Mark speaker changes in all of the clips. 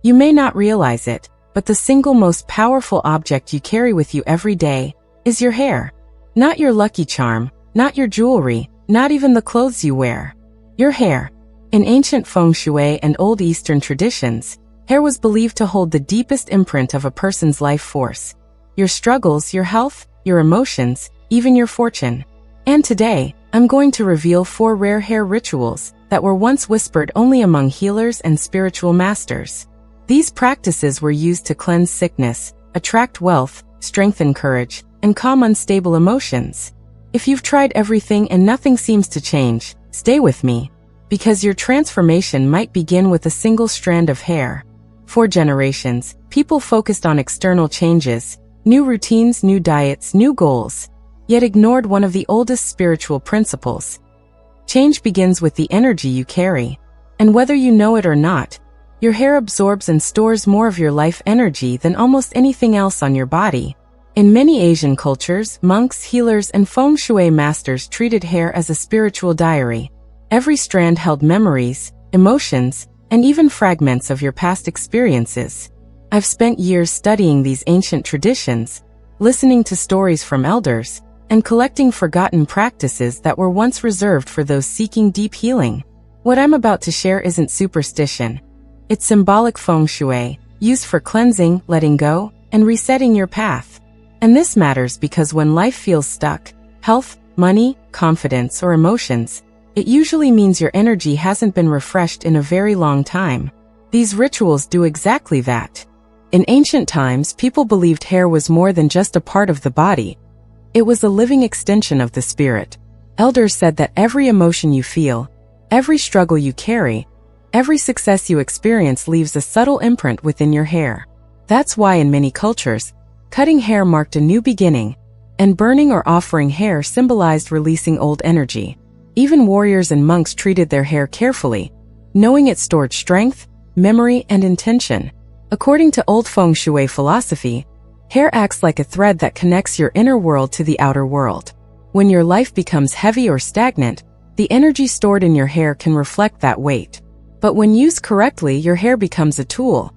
Speaker 1: You may not realize it, but the single most powerful object you carry with you every day is your hair. Not your lucky charm, not your jewelry, not even the clothes you wear. Your hair. In ancient Feng Shui and Old Eastern traditions, hair was believed to hold the deepest imprint of a person's life force. Your struggles, your health, your emotions, even your fortune. And today, I'm going to reveal 4 rare hair rituals that were once whispered only among healers and spiritual masters. These practices were used to cleanse sickness, attract wealth, strengthen courage, and calm unstable emotions. If you've tried everything and nothing seems to change, stay with me, because your transformation might begin with a single strand of hair. For generations, people focused on external changes, new routines, new diets, new goals, yet ignored one of the oldest spiritual principles. Change begins with the energy you carry. And whether you know it or not, your hair absorbs and stores more of your life energy than almost anything else on your body. In many Asian cultures, monks, healers, and Feng Shui masters treated hair as a spiritual diary. Every strand held memories, emotions, and even fragments of your past experiences. I've spent years studying these ancient traditions, listening to stories from elders, and collecting forgotten practices that were once reserved for those seeking deep healing. What I'm about to share isn't superstition. It's symbolic Feng Shui, used for cleansing, letting go, and resetting your path. And this matters because when life feels stuck, health, money, confidence, or emotions, it usually means your energy hasn't been refreshed in a very long time. These rituals do exactly that. In ancient times, people believed hair was more than just a part of the body. It was a living extension of the spirit. Elders said that every emotion you feel, every struggle you carry, every success you experience leaves a subtle imprint within your hair. That's why in many cultures, cutting hair marked a new beginning, and burning or offering hair symbolized releasing old energy. Even warriors and monks treated their hair carefully, knowing it stored strength, memory, and intention. According to old Feng Shui philosophy, hair acts like a thread that connects your inner world to the outer world. When your life becomes heavy or stagnant, the energy stored in your hair can reflect that weight. But when used correctly, your hair becomes a tool,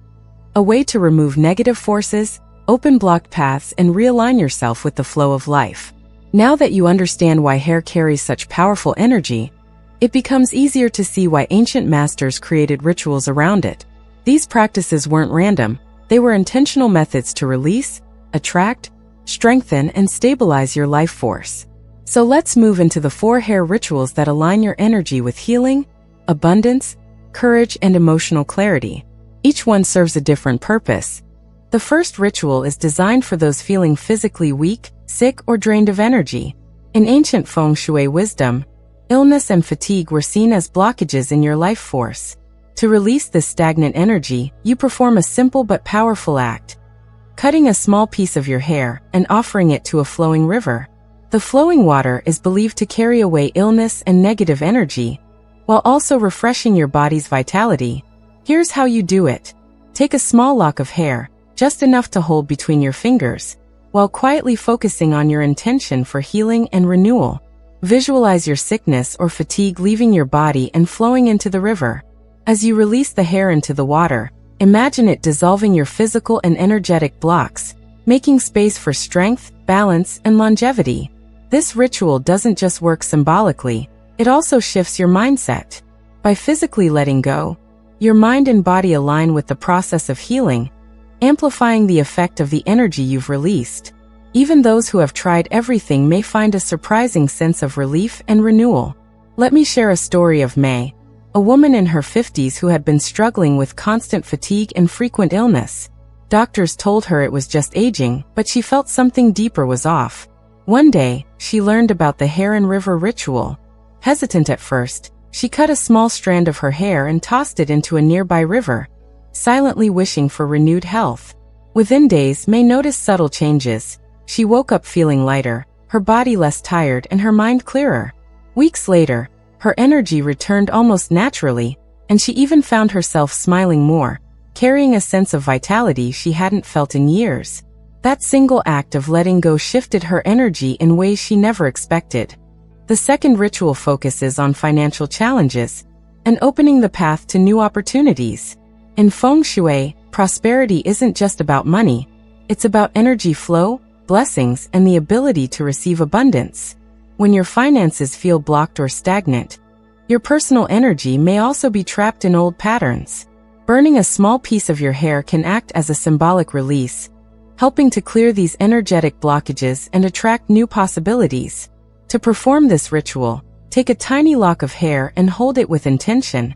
Speaker 1: a way to remove negative forces, open blocked paths, and realign yourself with the flow of life. Now that you understand why hair carries such powerful energy, it becomes easier to see why ancient masters created rituals around it. These practices weren't random, they were intentional methods to release, attract, strengthen, and stabilize your life force. So let's move into the 4 hair rituals that align your energy with healing, abundance, courage, and emotional clarity. Each one serves a different purpose. The first ritual is designed for those feeling physically weak, sick, or drained of energy. In ancient Feng Shui wisdom, illness and fatigue were seen as blockages in your life force. To release this stagnant energy, you perform a simple but powerful act: cutting a small piece of your hair and offering it to a flowing river. The flowing water is believed to carry away illness and negative energy, while also refreshing your body's vitality. Here's how you do it. Take a small lock of hair, just enough to hold between your fingers, while quietly focusing on your intention for healing and renewal. Visualize your sickness or fatigue leaving your body and flowing into the river. As you release the hair into the water, imagine it dissolving your physical and energetic blocks, making space for strength, balance, and longevity. This ritual doesn't just work symbolically, it also shifts your mindset. By physically letting go, your mind and body align with the process of healing, amplifying the effect of the energy you've released. Even those who have tried everything may find a surprising sense of relief and renewal. Let me share a story of May, a woman in her 50s who had been struggling with constant fatigue and frequent illness. Doctors told her it was just aging, but she felt something deeper was off. One day, she learned about the hair and river ritual. Hesitant at first, she cut a small strand of her hair and tossed it into a nearby river, silently wishing for renewed health. Within days, May noticed subtle changes. She woke up feeling lighter, her body less tired, and her mind clearer. Weeks later, her energy returned almost naturally, and she even found herself smiling more, carrying a sense of vitality she hadn't felt in years. That single act of letting go shifted her energy in ways she never expected. The second ritual focuses on financial challenges and opening the path to new opportunities. In Feng Shui, prosperity isn't just about money. It's about energy flow, blessings, and the ability to receive abundance. When your finances feel blocked or stagnant, your personal energy may also be trapped in old patterns. Burning a small piece of your hair can act as a symbolic release, helping to clear these energetic blockages and attract new possibilities. To perform this ritual, take a tiny lock of hair and hold it with intention,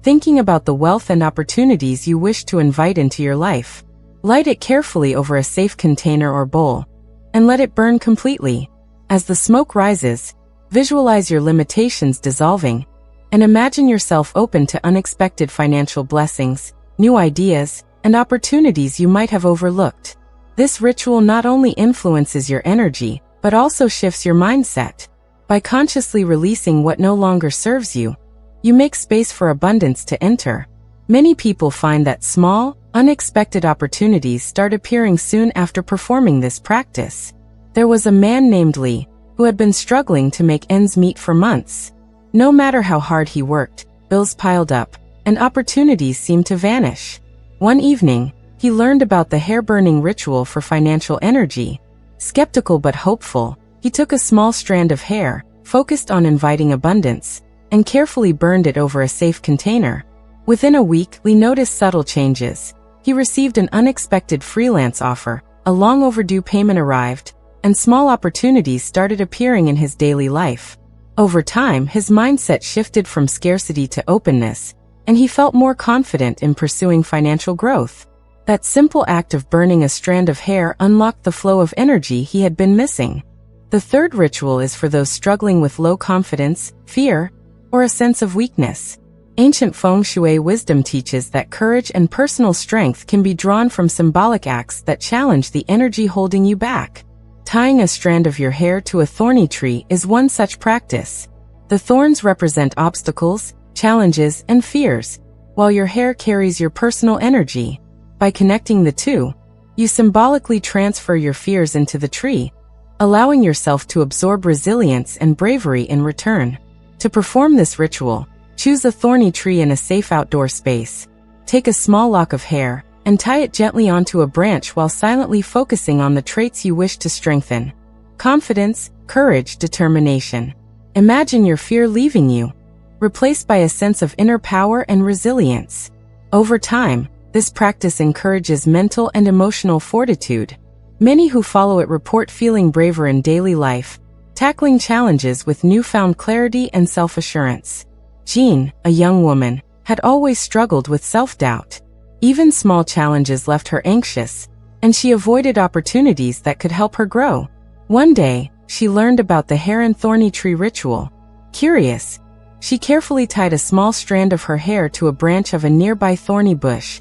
Speaker 1: thinking about the wealth and opportunities you wish to invite into your life. Light it carefully over a safe container or bowl, and let it burn completely. As the smoke rises, visualize your limitations dissolving, and imagine yourself open to unexpected financial blessings, new ideas, and opportunities you might have overlooked. This ritual not only influences your energy, but also shifts your mindset. By consciously releasing what no longer serves you, you make space for abundance to enter. Many people find that small, unexpected opportunities start appearing soon after performing this practice. There was a man named Lee, who had been struggling to make ends meet for months. No matter how hard he worked, bills piled up, and opportunities seemed to vanish. One evening, he learned about the hair-burning ritual for financial energy. Skeptical but hopeful, he took a small strand of hair, focused on inviting abundance, and carefully burned it over a safe container. Within a week, Lee noticed subtle changes. He received an unexpected freelance offer, a long overdue payment arrived, and small opportunities started appearing in his daily life. Over time, his mindset shifted from scarcity to openness, and he felt more confident in pursuing financial growth. That simple act of burning a strand of hair unlocked the flow of energy he had been missing. The third ritual is for those struggling with low confidence, fear, or a sense of weakness. Ancient Feng Shui wisdom teaches that courage and personal strength can be drawn from symbolic acts that challenge the energy holding you back. Tying a strand of your hair to a thorny tree is one such practice. The thorns represent obstacles, challenges, and fears, while your hair carries your personal energy. By connecting the two, you symbolically transfer your fears into the tree, allowing yourself to absorb resilience and bravery in return. To perform this ritual, choose a thorny tree in a safe outdoor space. Take a small lock of hair and tie it gently onto a branch while silently focusing on the traits you wish to strengthen: confidence, courage, determination. Imagine your fear leaving you, replaced by a sense of inner power and resilience. Over time, this practice encourages mental and emotional fortitude. Many who follow it report feeling braver in daily life, tackling challenges with newfound clarity and self-assurance. Jean, a young woman, had always struggled with self-doubt. Even small challenges left her anxious, and she avoided opportunities that could help her grow. One day, she learned about the hair and thorny tree ritual. Curious, she carefully tied a small strand of her hair to a branch of a nearby thorny bush,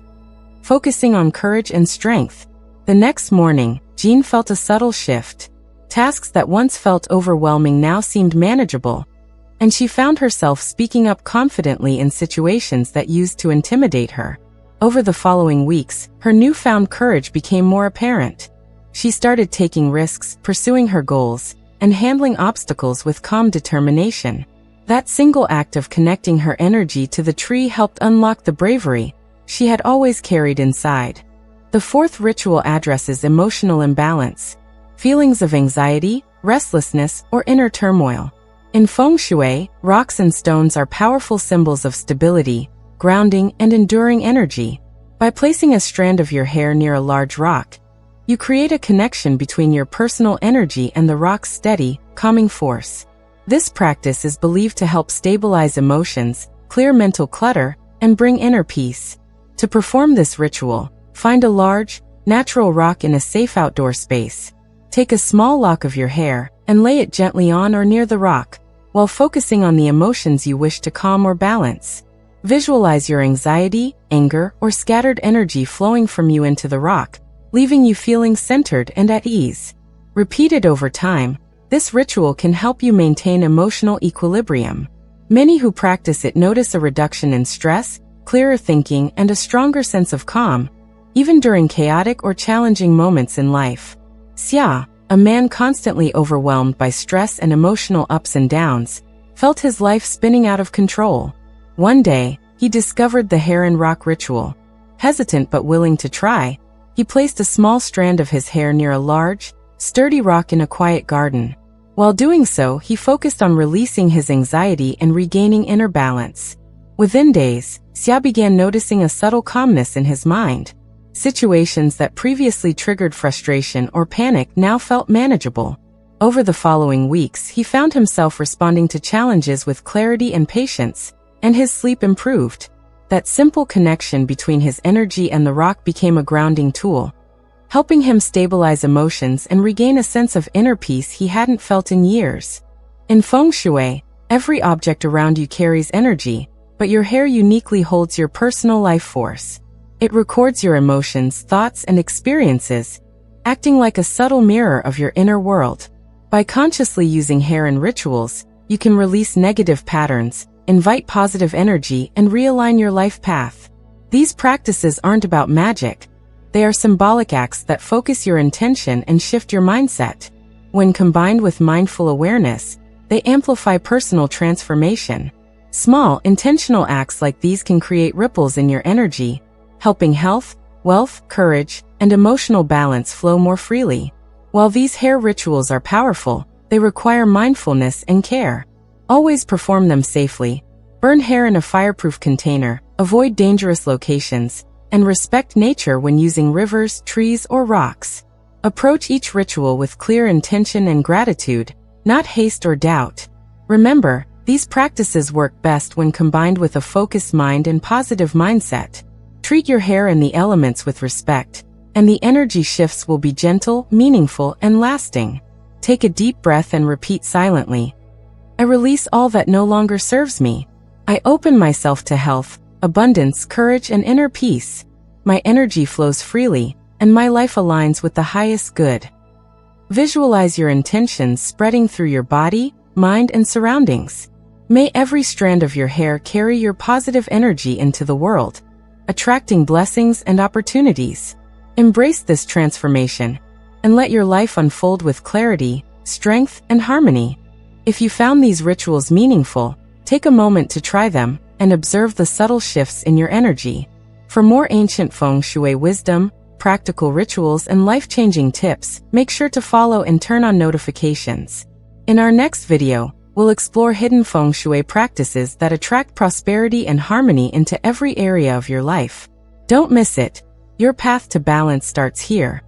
Speaker 1: focusing on courage and strength. The next morning, Jean felt a subtle shift. Tasks that once felt overwhelming now seemed manageable, and she found herself speaking up confidently in situations that used to intimidate her. Over the following weeks, her newfound courage became more apparent. She started taking risks, pursuing her goals, and handling obstacles with calm determination. That single act of connecting her energy to the tree helped unlock the bravery she had always carried inside. The fourth ritual addresses emotional imbalance, feelings of anxiety, restlessness, or inner turmoil. In Feng Shui, rocks and stones are powerful symbols of stability, grounding, and enduring energy. By placing a strand of your hair near a large rock, you create a connection between your personal energy and the rock's steady, calming force. This practice is believed to help stabilize emotions, clear mental clutter, and bring inner peace. To perform this ritual, find a large, natural rock in a safe outdoor space. Take a small lock of your hair and lay it gently on or near the rock, while focusing on the emotions you wish to calm or balance. Visualize your anxiety, anger, or scattered energy flowing from you into the rock, leaving you feeling centered and at ease. Repeated over time, this ritual can help you maintain emotional equilibrium. Many who practice it notice a reduction in stress, clearer thinking, and a stronger sense of calm, even during chaotic or challenging moments in life. Xia, a man constantly overwhelmed by stress and emotional ups and downs, felt his life spinning out of control. One day, he discovered the hair and rock ritual. Hesitant but willing to try, he placed a small strand of his hair near a large, sturdy rock in a quiet garden. While doing so, he focused on releasing his anxiety and regaining inner balance. Within days, Xia began noticing a subtle calmness in his mind. Situations that previously triggered frustration or panic now felt manageable. Over the following weeks, he found himself responding to challenges with clarity and patience, and his sleep improved. That simple connection between his energy and the rock became a grounding tool, helping him stabilize emotions and regain a sense of inner peace he hadn't felt in years. In Feng Shui, every object around you carries energy, but your hair uniquely holds your personal life force. It records your emotions, thoughts, and experiences, acting like a subtle mirror of your inner world. By consciously using hair in rituals, you can release negative patterns, invite positive energy, and realign your life path. These practices aren't about magic. They are symbolic acts that focus your intention and shift your mindset. When combined with mindful awareness, they amplify personal transformation. Small, intentional acts like these can create ripples in your energy, helping health, wealth, courage, and emotional balance flow more freely. While these hair rituals are powerful, they require mindfulness and care. Always perform them safely. Burn hair in a fireproof container, avoid dangerous locations, and respect nature when using rivers, trees, or rocks. Approach each ritual with clear intention and gratitude, not haste or doubt. Remember, these practices work best when combined with a focused mind and positive mindset. Treat your hair and the elements with respect, and the energy shifts will be gentle, meaningful, and lasting. Take a deep breath and repeat silently. I release all that no longer serves me. I open myself to health, abundance, courage, and inner peace. My energy flows freely, and my life aligns with the highest good. Visualize your intentions spreading through your body, mind, and surroundings. May every strand of your hair carry your positive energy into the world, attracting blessings and opportunities. Embrace this transformation, and let your life unfold with clarity, strength, and harmony. If you found these rituals meaningful, take a moment to try them and observe the subtle shifts in your energy. For more ancient Feng Shui wisdom, practical rituals, and life-changing tips, make sure to follow and turn on notifications. In our next video, we'll explore hidden Feng Shui practices that attract prosperity and harmony into every area of your life. Don't miss it. Your path to balance starts here.